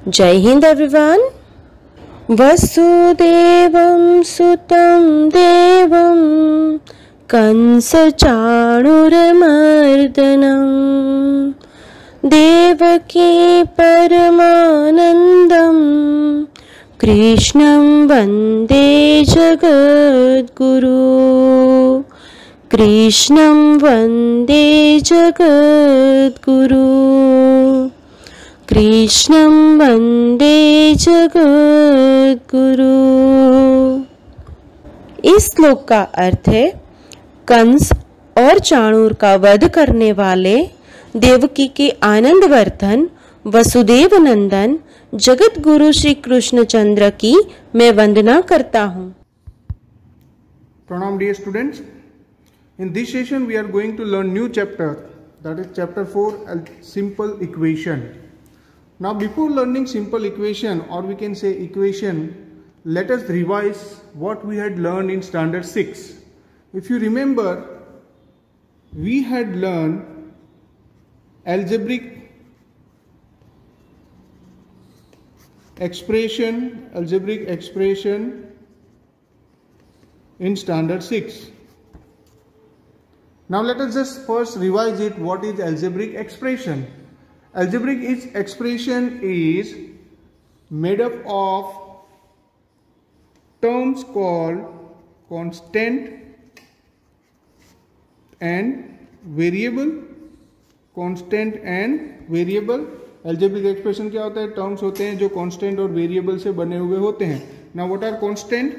जय हिंद एवरीवन। वसुदेवं सुतं देवं कंसचाणूरमर्दनं देवकी परमानन्दं कृष्णं वन्दे जगद्गुरु। कृष्णं वन्दे जगद्गुरु। कृष्णं वन्दे जगद्गुरु। इस श्लोक का अर्थ है कंस और चाणूर का वध करने वाले देवकी के आनंदवर्धन वसुदेव नंदन जगत गुरु श्री कृष्णचंद्र की मैं वंदना करता हूँ। Pranam dear students. In this session we are going to learn new chapter, that is chapter 4, simple equation. Now before learning simple equation, or we can say equation, let us revise what we had learned in standard 6. If you remember, we had learned algebraic expression in standard 6. Now let us just first revise it. What is algebraic expression? Algebraic expression is made up of terms called constant and variable. Constant and variable. Algebraic expression क्या होता है? Terms होते हैं जो constant और variable से बने हुए होते हैं. Now what are constant?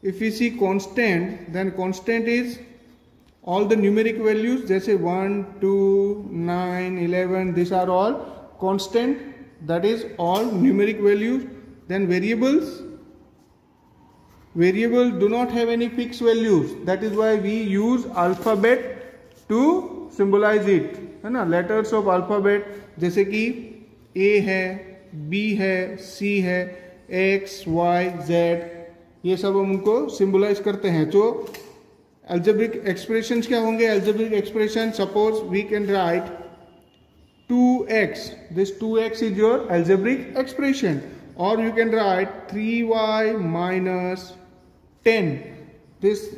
If we see constant, then constant is all the numeric values, जैसे 1, 2, 9, 11, these are all constant, that is all numeric values. Then variables do not have any fixed values, that is why we use alphabet to symbolize it, है ना, letters of alphabet, जैसे कि A है, B है, C है, X, Y, Z, ये सब हम उनको symbolize करते हैं. तो algebraic expressions क्या होंगे? Algebraic expression, suppose we can write 2x. This 2x is your algebraic expression. Or you can write 3y minus 10. This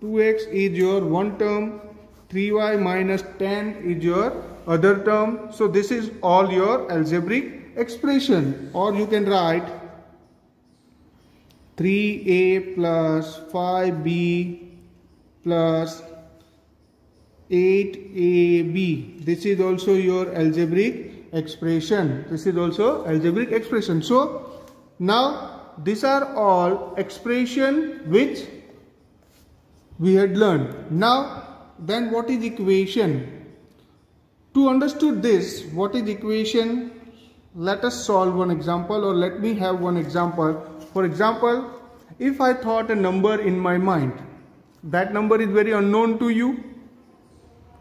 2x is your one term, 3y minus 10 is your other term. So this is all your algebraic expression. Or you can write 3a plus 5b plus 8ab. This is also your algebraic expression. This is also algebraic expression. So now these are all expression which we had learned. Now then what is equation? To understand this, what is equation, let us solve one example, or let me have one example. For example, if I thought a number in my mind, that number is very unknown to you.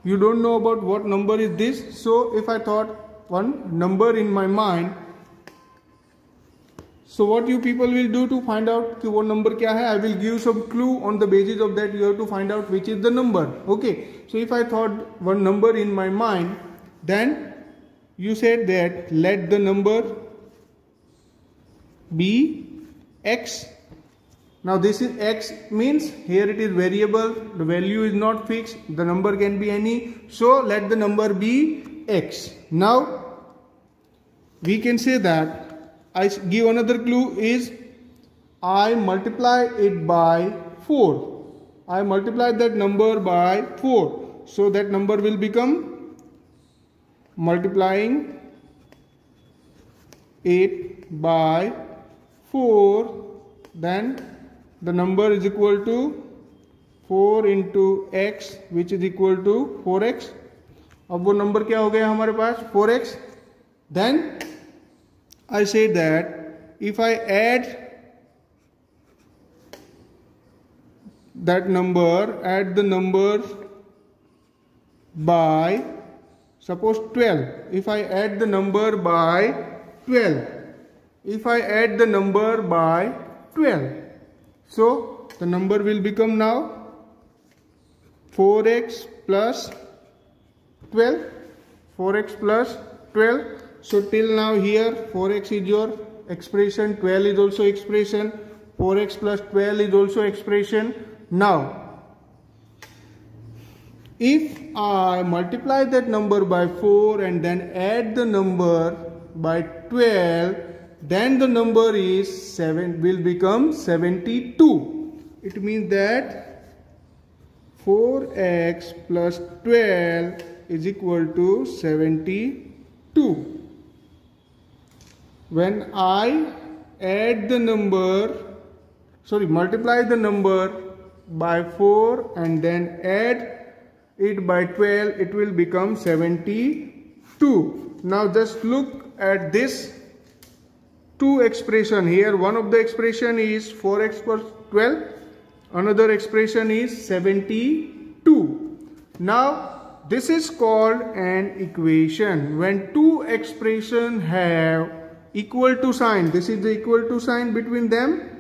You don't know about what number is this. So if I thought one number in my mind, so what you people will do to find out कि वो number क्या है? I will give some clue. On the basis of that you have to find out which is the number. Okay. So if I thought one number in my mind, then you said that let the number be x. Now this is x, means here it is variable, the value is not fixed, the number can be any, so let the number be x. Now we can say that, I give another clue, is I multiply it by 4. I multiply that number by 4, so that number will become, multiplying 8 by 4, then the number is equal to 4 into x, which is equal to 4x. अब वो number क्या हो गया हमारे पास? 4x. Then I say that if I add that number, add the number by, suppose 12. If I add the number by 12, if I add the number by 12, so the number will become now 4x plus 12. 4x plus 12. So till now here 4x is your expression, 12 is also expression, 4x plus 12 is also expression. Now if I multiply that number by 4 and then add the number by 12, then the number will become 72. It means that 4x plus 12 is equal to 72. When I multiply the number by 4 and then add it by 12, it will become 72. Now just look at this two expression here. One of the expression is 4x plus 12, another expression is 72. Now this is called an equation. When two expressions have equal to sign, this is the equal to sign between them.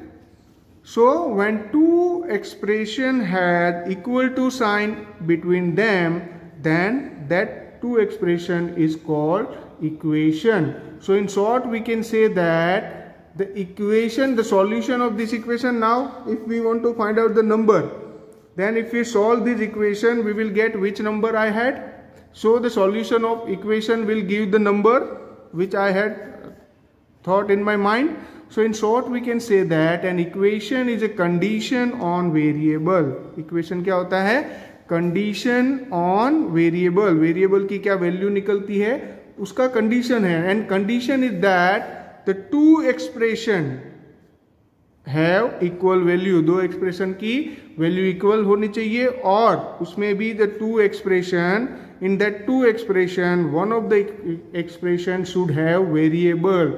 So when two expressions had equal to sign between them, then that two expression is called equation. So in short, we can say that the solution of this equation, now if we want to find out the number, then if we solve this equation, we will get which number I had. So the solution of equation will give the number which I had thought in my mind. So in short, we can say that an equation is a condition on variable. Equation क्या होता है? Condition on variable. Variable की क्या value निकलती है, उसका condition है. And condition is that the two expression have equal value. दो expression की value equal होनी चाहिए, और उसमें भी the two expression, in that two expression, one of the expression should have variable.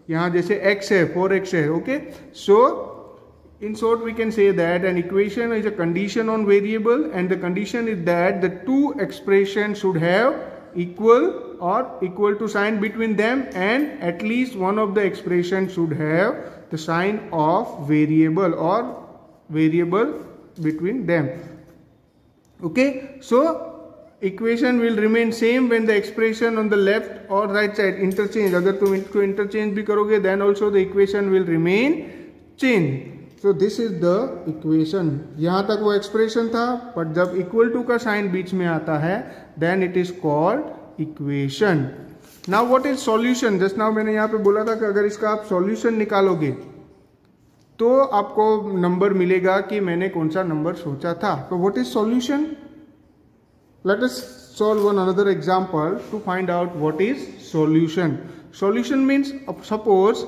यहाँ जैसे x है, 4x है, okay? So in short, we can say that an equation is a condition on variable, and the condition is that the two expressions should have equal or equal to sign between them, and at least one of the expressions should have the sign of variable or variable between them. Okay, so equation will remain same when the expression on the left और right side interchange. अगर तुम इनको interchange भी करोगे, then also the equation will remain change. So this is the equation. यहां तक वो expression था, बट जब इक्वल टू का साइन बीच में आता है, then it is called equation. Now what is solution? Just now मैंने यहां पे बोला था कि अगर इसका आप सॉल्यूशन निकालोगे तो आपको नंबर मिलेगा कि मैंने कौन सा नंबर सोचा था. तो what is solution? Let us solve one another example to find out what is solution. Solution means suppose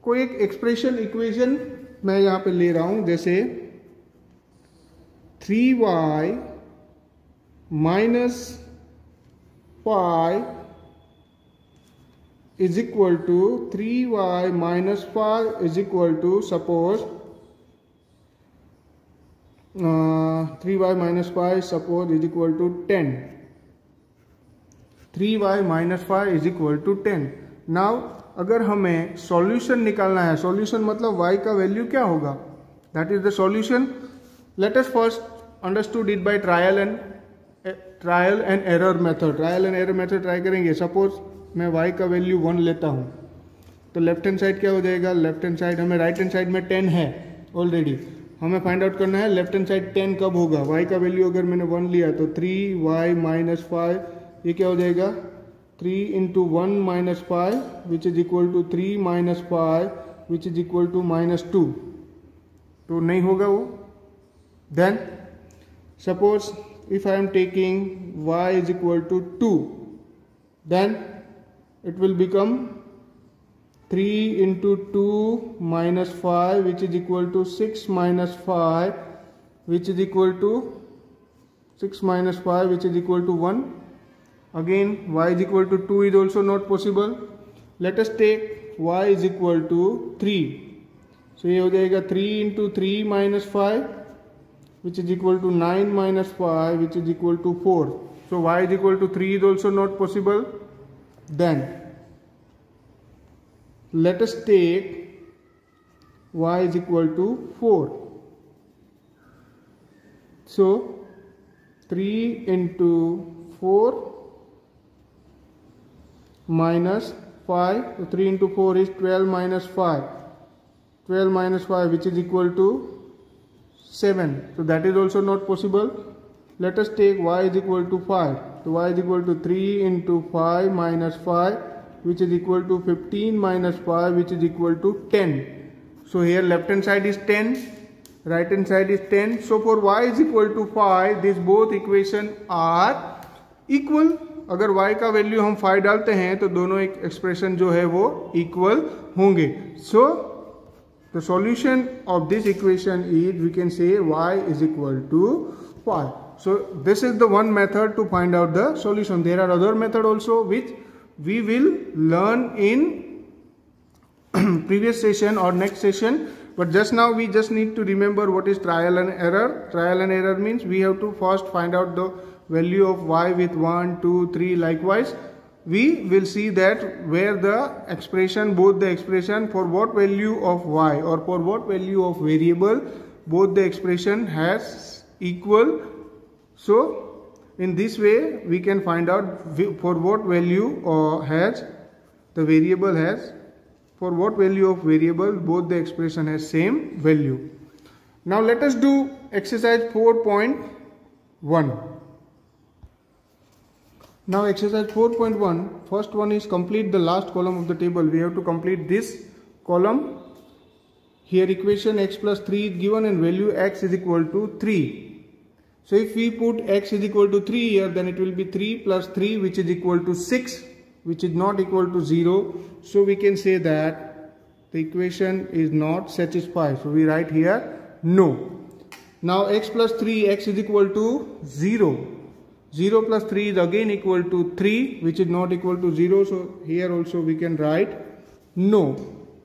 कोई एक expression equation मैं यहाँ पे ले रहा हूँ, जैसे 3y minus 5 is equal to 3y minus 5 is equal to, suppose 3y minus 5 suppose is equal to 10. 3y minus 5 is equal to 10. Now अगर हमें सॉल्यूशन निकालना है, सॉल्यूशन मतलब y का वैल्यू क्या होगा, that is the solution. Let us first understood it by trial and error method. Trial and error method try करेंगे. Suppose मैं y का वैल्यू 1 लेता हूँ, तो लेफ्ट हैंड साइड क्या हो जाएगा? लेफ्ट हैंड साइड हमें, राइट हैंड साइड में 10 है ऑलरेडी, हमें फाइंड आउट करना है लेफ्ट हैंड साइड 10 कब होगा. y का वैल्यू अगर मैंने 1 लिया तो 3y माइनस 5, ये क्या हो जाएगा? 3 into 1 minus 5 which is equal to 3 minus 5 which is equal to -2. तो नहीं होगा वो. Then suppose if I am taking y is equal to 2, then it will become 3 into 2 minus 5 which is equal to 6 minus 5 which is equal to 6 minus 5 which is equal to 1. Again y is equal to 2 is also not possible. Let us take y is equal to 3. So ये हो जाएगा 3 into 3 minus 5 which is equal to 9 minus 5 which is equal to 4. So y is equal to 3 is also not possible. Then let us take y is equal to 4. So 3 into 4 minus 5. So 3 into 4 is 12 minus 5. 12 minus 5, which is equal to 7. So that is also not possible. Let us take y is equal to 5. So y is equal to 3 into 5 minus 5, which is equal to 15 minus 5, which is equal to 10. So here left hand side is 10, right hand side is 10. So for y is equal to 5, these both equation are equal. अगर y का value हम 5 डालते हैं तो दोनों एक expression जो है वो इक्वल होंगे. So the solution of this equation is we can say y is equal to 5. So this is the one method to find out the solution. There are other method also which we will learn in previous session or next session, but just now we just need to remember what is trial and error. Trial and error means we have to first find out the value of y with 1, 2, 3. Likewise, we will see that where the expression, both the expression for what value of y or for what value of variable, both the expression has equal. So in this way we can find out for what value has the variable has, for what value of variable both the expression has same value. Now let us do exercise 4.1. Now exercise 4.1, first one is complete the last column of the table. We have to complete this column. Here equation x plus 3 is given and value x is equal to 3. So if we put x is equal to 3 here, then it will be 3 plus 3, which is equal to 6, which is not equal to 0. So we can say that the equation is not satisfied. So we write here no. Now x plus 3, x is equal to 0. 0 plus 3 is again equal to 3, which is not equal to 0. So here also we can write no.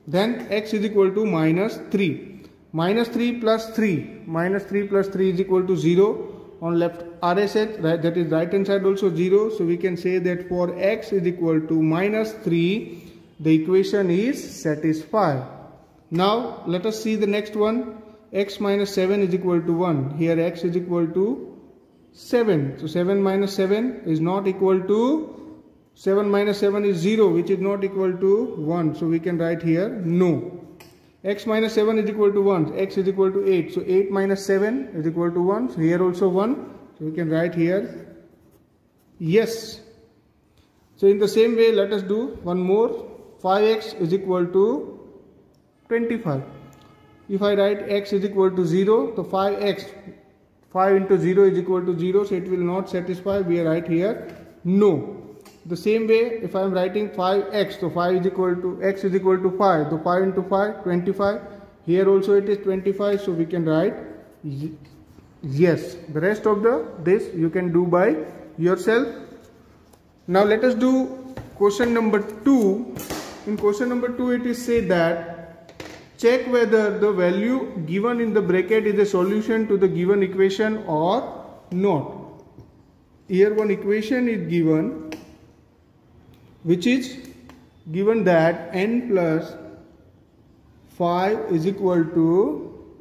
Then x is equal to minus 3. Minus 3 plus 3. Minus 3 plus 3 is equal to 0. On left RSH, right, that is right hand side also 0. So we can say that for x is equal to minus 3, the equation is satisfied. Now let us see the next one. X minus 7 is equal to 1. Here x is equal to 7. So 7 minus 7 is not equal to 7 minus 7 is 0, which is not equal to 1. So we can write here no. X minus 7 is equal to 1. X is equal to 8. So 8 minus 7 is equal to 1. So here also 1. So we can write here yes. So in the same way, let us do one more. 5x is equal to 25. If I write x is equal to 0, so 5x, 5 into 0 is equal to 0, so it will not satisfy. We write here no. The same way, if I am writing 5x, so 5 is equal to x is equal to 5, so 5 into 5, 25. Here also it is 25, so we can write yes. The rest of this you can do by yourself. Now let us do question number 2. In question number 2, it is said that check whether the value given in the bracket is a solution to the given equation or not. Here one equation is given, which is given that n plus 5 is equal to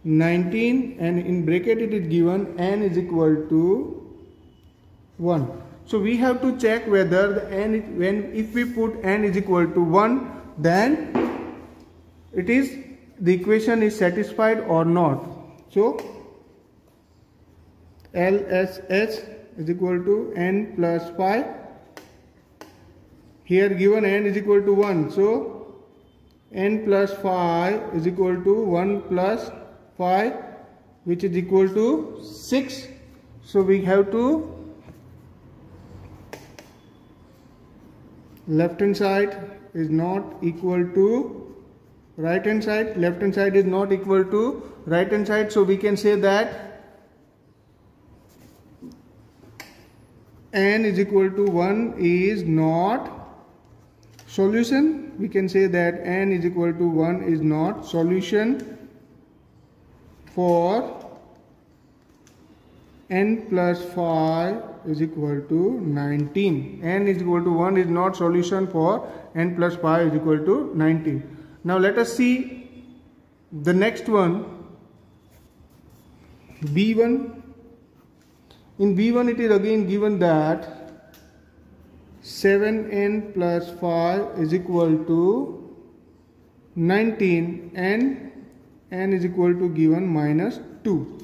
19, and in bracket it is given n is equal to 1. So we have to check whether the n is, if we put n is equal to 1, then it is the equation is satisfied or not. So LSH is equal to n plus 5. Here given n is equal to 1. So n plus 5 is equal to 1 plus 5, which is equal to 6. So we have to left hand side is not equal to right hand side. Left hand side is not equal to right hand side. So we can say that n is equal to 1 is not solution. We can say that n is equal to 1 is not solution for n plus 5 is equal to 19. N is equal to 1 is not solution for n plus 5 is equal to 19. Now let us see the next one, B1. In B1 it is again given that 7n plus 5 is equal to 19 and n is equal to given minus 2.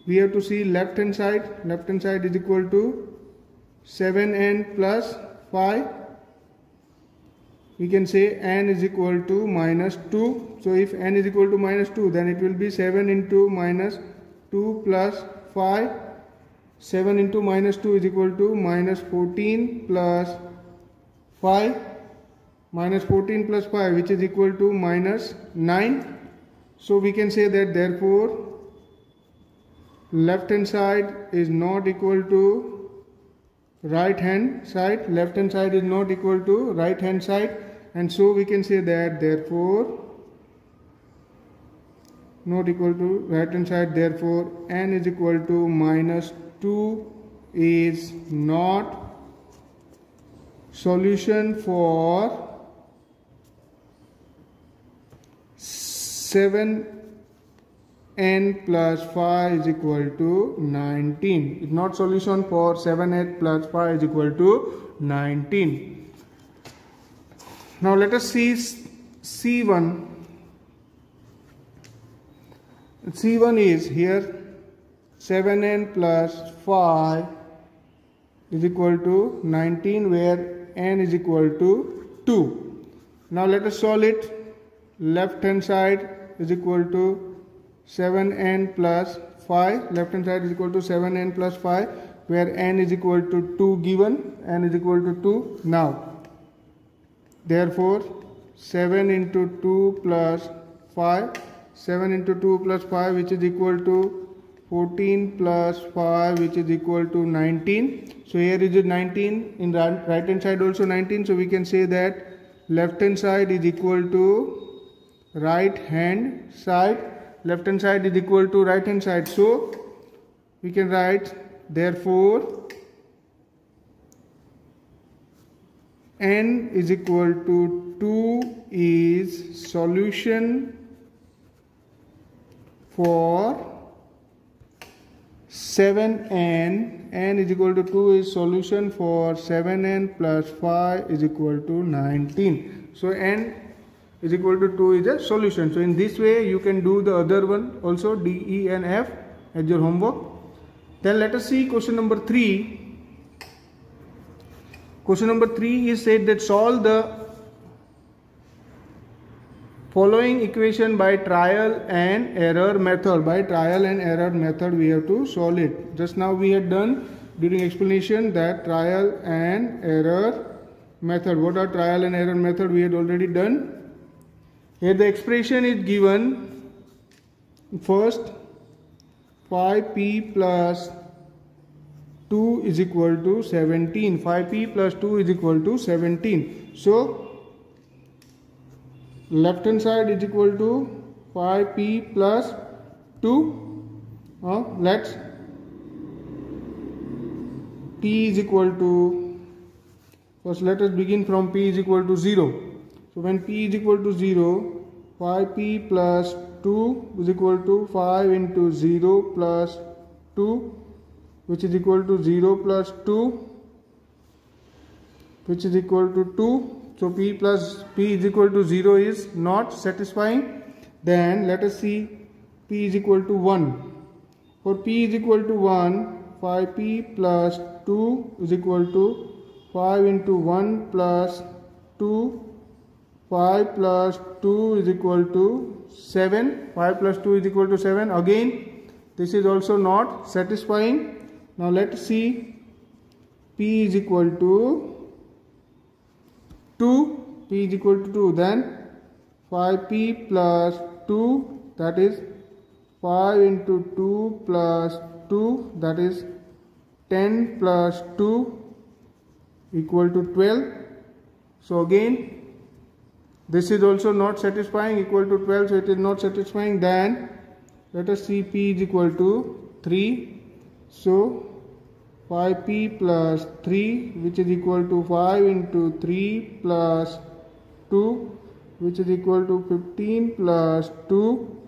We have to see left hand side. Left hand side is equal to 7n plus 5. We can say n is equal to minus 2. So if n is equal to minus 2, then it will be 7 into minus 2 plus 5. 7 into minus 2 is equal to minus 14 plus 5. Minus 14 plus 5, which is equal to minus 9. So we can say that therefore left hand side is not equal to right hand side. Left hand side is not equal to right hand side, and so we can say that therefore not equal to right hand side. Therefore n is equal to minus 2 is not solution for 7n plus 5 is equal to 19. It's not solution for 7n plus 5 is equal to 19. Now let us see C1. C1 is here 7n plus 5 is equal to 19, where n is equal to 2. Now let us solve it. Left hand side is equal to 7n plus 5. Left hand side is equal to 7n plus 5, where n is equal to 2 given. N is equal to 2. Now, therefore, 7 into 2 plus 5. 7 into 2 plus 5, which is equal to 14 plus 5, which is equal to 19. So here is it 19. In right hand side also 19. So we can say that left hand side is equal to right hand side. Left hand side is equal to right hand side. So we can write therefore n is equal to 2 is solution for 7n. N is equal to 2 is solution for 7n plus 5 is equal to 19. So n is equal to 2 is a solution. So in this way you can do the other one also, D, E and F as your homework. Then let us see question number 3. Question number 3 is said that solve the following equation by trial and error method. By trial and error method we have to solve it. Just now we had done during explanation that trial and error method. What are trial and error method? We had already done. Here the expression is given. First, 5p plus 2 is equal to 17. 5p plus 2 is equal to 17. So left hand side is equal to 5p plus 2. Let's p is equal to, first let us begin from p is equal to 0. So when p is equal to 0, 5p plus 2 is equal to 5 into 0 plus 2, which is equal to 0 plus 2, which is equal to 2. So p is equal to 0 is not satisfying. Then let us see p is equal to 1. For p is equal to 1, 5p plus 2 is equal to 5 into 1 plus 2. 5 plus 2 is equal to 7. 5 plus 2 is equal to 7. Again, this is also not satisfying. Now let us see p is equal to 2. P is equal to 2. Then 5p plus 2, that is 5 into 2 plus 2, that is 10 plus 2 equal to 12. So again, this is also not satisfying, equal to 12, so it is not satisfying. Then let us see p is equal to 3. So 5p plus 3, which is equal to 5 into 3 plus 2, which is equal to 15 plus 2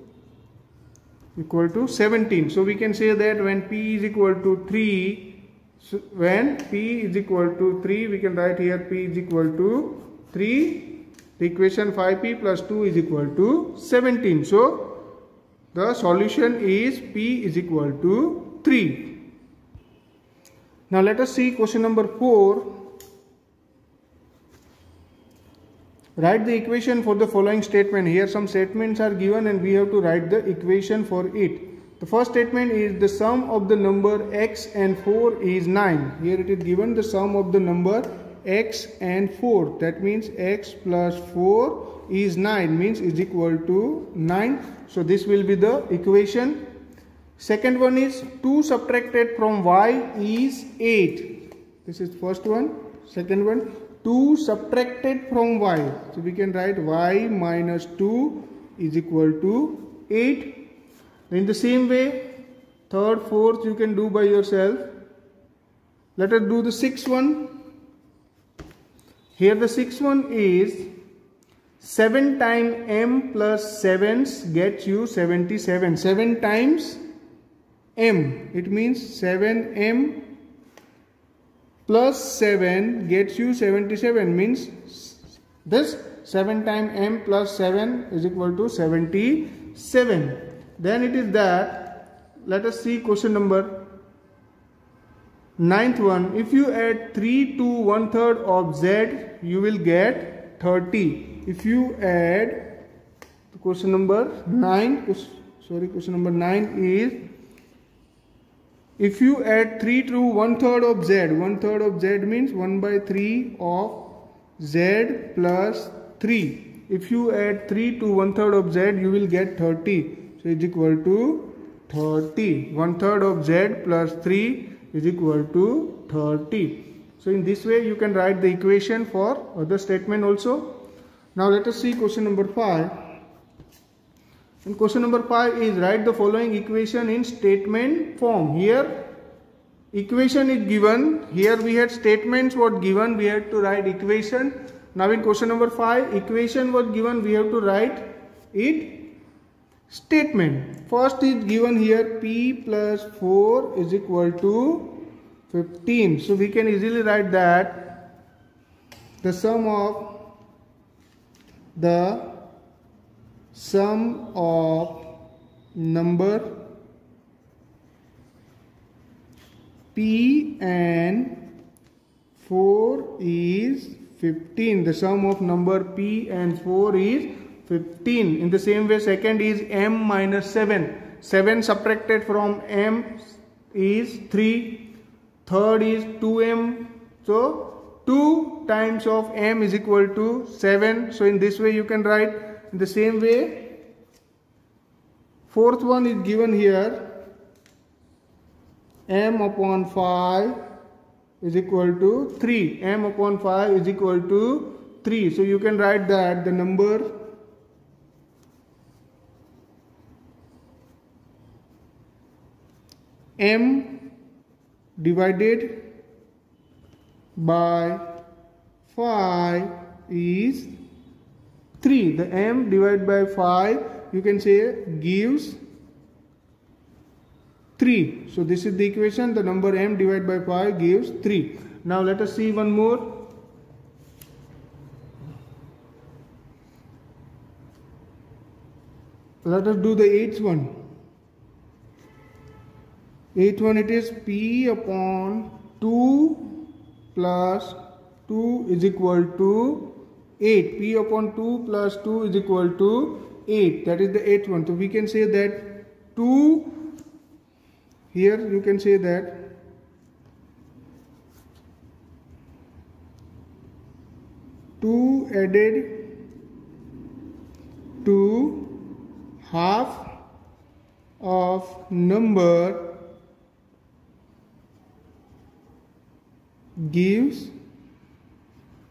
equal to 17. So we can say that when p is equal to 3, So when p is equal to 3, we can write here p is equal to 3. The equation 5p plus 2 is equal to 17. So the solution is p is equal to 3. Now let us see question number 4. Write the equation for the following statement. Here some statements are given and we have to write the equation for it. The first statement is the sum of the number x and 4 is 9. Here it is given the sum of the number x and 4. That means x plus 4 is 9, means is equal to 9. So this will be the equation. Second one is 2 subtracted from y is 8. This is first one. Second one, 2 subtracted from y. So we can write y minus 2 is equal to 8. In the same way, third, fourth you can do by yourself. Let us do the sixth one. Here the sixth one is 7 times m plus 7 gets you 77. 7 times m. It means 7m plus 7 gets you 77. Means this 7 times m plus 7 is equal to 77. Then it is that, let us see question number 9th one. If you add 3 to 1/3 of z, you will get 30. If you add, question number 9 is, if you add 3 to 1/3 of z, 1/3 of z means 1/3 of z plus 3. If you add 3 to 1/3 of z, you will get 30. So is equal to 30. 1/3 of z plus 3 is equal to 30. So in this way you can write the equation for other statement also. Now let us see question number 5. And question number 5 is write the following equation in statement form. Here equation is given. Here we had statements were given. We had to write equation. Now in question number 5, equation was given. We have to write it statement. First is given here p plus 4 is equal to 15. So we can easily write that the sum of number p and 4 is 15. The sum of number p and 4 is 15. In the same way, second is m minus 7. 7 subtracted from m is 3. Third is 2m. So 2 times of m is equal to 7. So in this way you can write. In the same way, fourth one is given here. M upon 5 is equal to 3. M upon 5 is equal to 3. So you can write that the number m divided by 5 is 3. The m divided by 5 you can say gives 3. So this is the equation. The number m divided by 5 gives 3. Now let us see one more. Let us do the 8th one. 8th one, it is p upon 2 plus 2 is equal to 8. P upon 2 plus 2 is equal to 8. That is the 8th one. So we can say that 2, here you can say that 2 added to half of number gives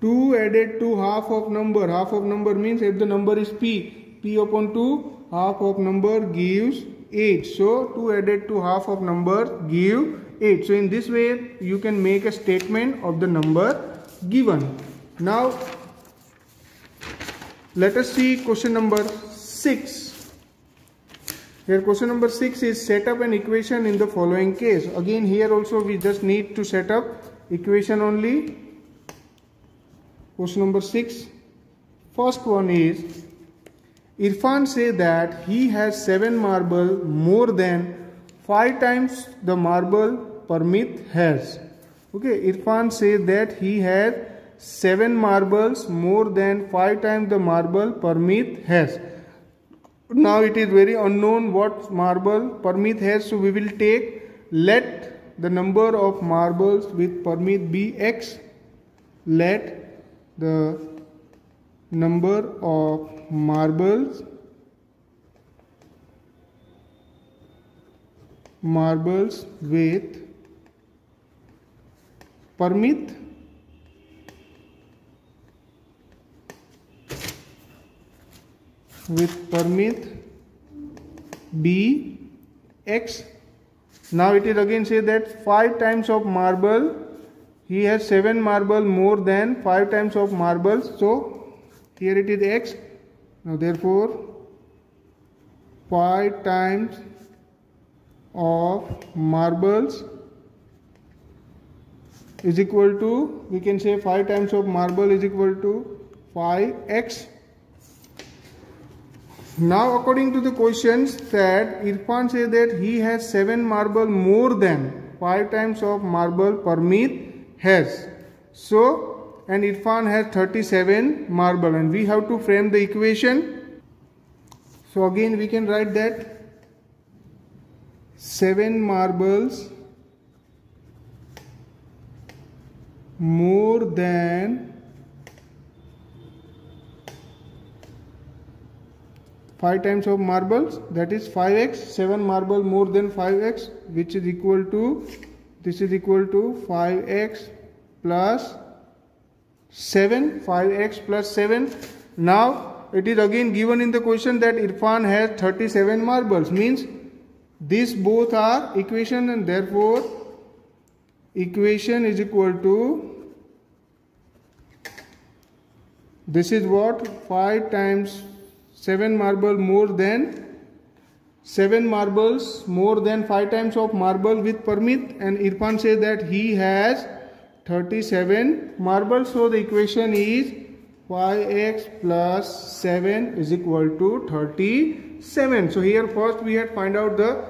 2 added to half of number. Half of number means if the number is p upon 2, half of number gives 8. So 2 added to half of number give 8. So in this way you can make a statement of the number given. Now let us see question number 6. Here question number 6 is set up an equation in the following case. Again here also we just need to set up equation only. Question number 6. First one is Irfan say that he has 7 marble more than 5 times the marble Parmit has. Okay, Irfan say that he has 7 marbles more than 5 times the marble Parmit has. Now it is very unknown what marble Parmit has, so we will take, let the number of marbles with Parmit be x. Let the number of marbles with Parmit be x. Now it is again say that 5 times of marble, he has 7 marble more than 5 times of marbles, so here it is x. Now therefore 5 times of marbles is equal to, we can say 5 times of marble is equal to 5x. Now according to the questions that Irfan says that he has 7 marble more than 5 times of marble Parmit has. So, and Irfan has 37 marble and we have to frame the equation. So again we can write that 7 marbles more than 5 times of marbles, that is 5x. 7 marble more than 5x, which is equal to, this is equal to 5x plus 7. 5x plus 7. Now it is again given in the question that Irfan has 37 marbles, means these both are equation, and therefore equation is equal to, this is what, 5 times 7 marble more than 7 marbles more than 5 times of marble with Parmit, and Irfan says that he has 37 marbles. So the equation is 5x plus 7 is equal to 37. So here first we had find out the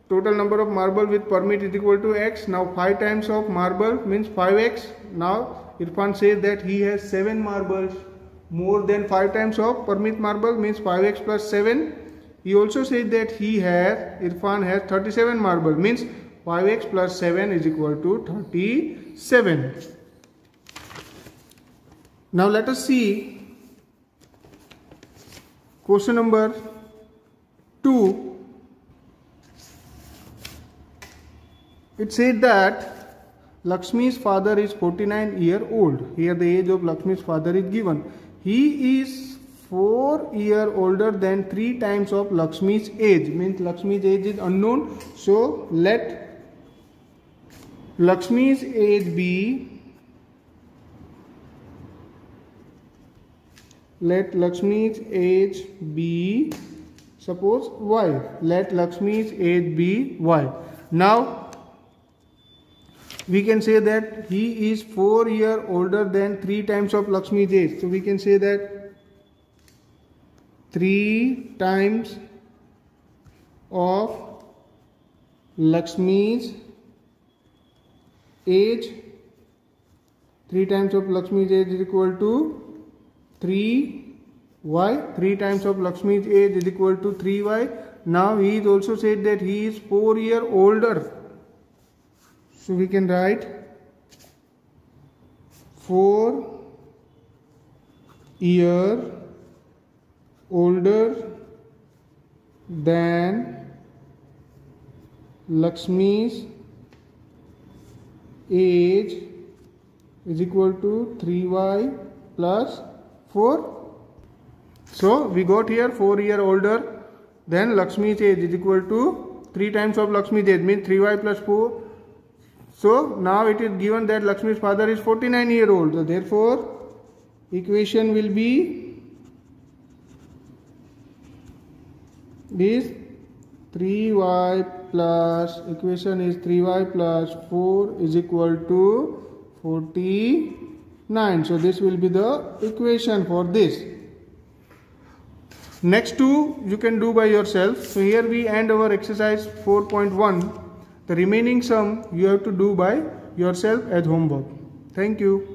total number of marble with Parmit is equal to x. Now 5 times of marble means 5x. Now Irfan says that he has 7 marbles more than 5 times of Parmit marble, means 5x plus 7. He also said that Irfan has 37 marble, means 5x plus 7 is equal to 37. Now let us see question number 2. It said that Lakshmi's father is 49 years old. Here the age of Lakshmi's father is given. He is 4 years older than 3 times of Lakshmi's age, means Lakshmi's age is unknown. So let Lakshmi's age be, suppose y. Let Lakshmi's age be y. Now we can say that he is 4 years older than 3 times of Lakshmi's age. So we can say that 3 times of Lakshmi's age, 3 times of Lakshmi's age is equal to 3y. 3 times of Lakshmi's age is equal to 3y. Now he is also said that he is 4 years older. So we can write 4 years older than Lakshmi's age is equal to 3y plus 4. So we got here 4 years older than Lakshmi's age is equal to 3 times of Lakshmi's age, means 3y plus 4. So now it is given that Lakshmi's father is 49 years old. So therefore equation will be this 3y plus, equation is 3y plus 4 is equal to 49. So this will be the equation for this. Next two you can do by yourself. So here we end our exercise 4.1. The remaining sum you have to do by yourself as homework. Thank you.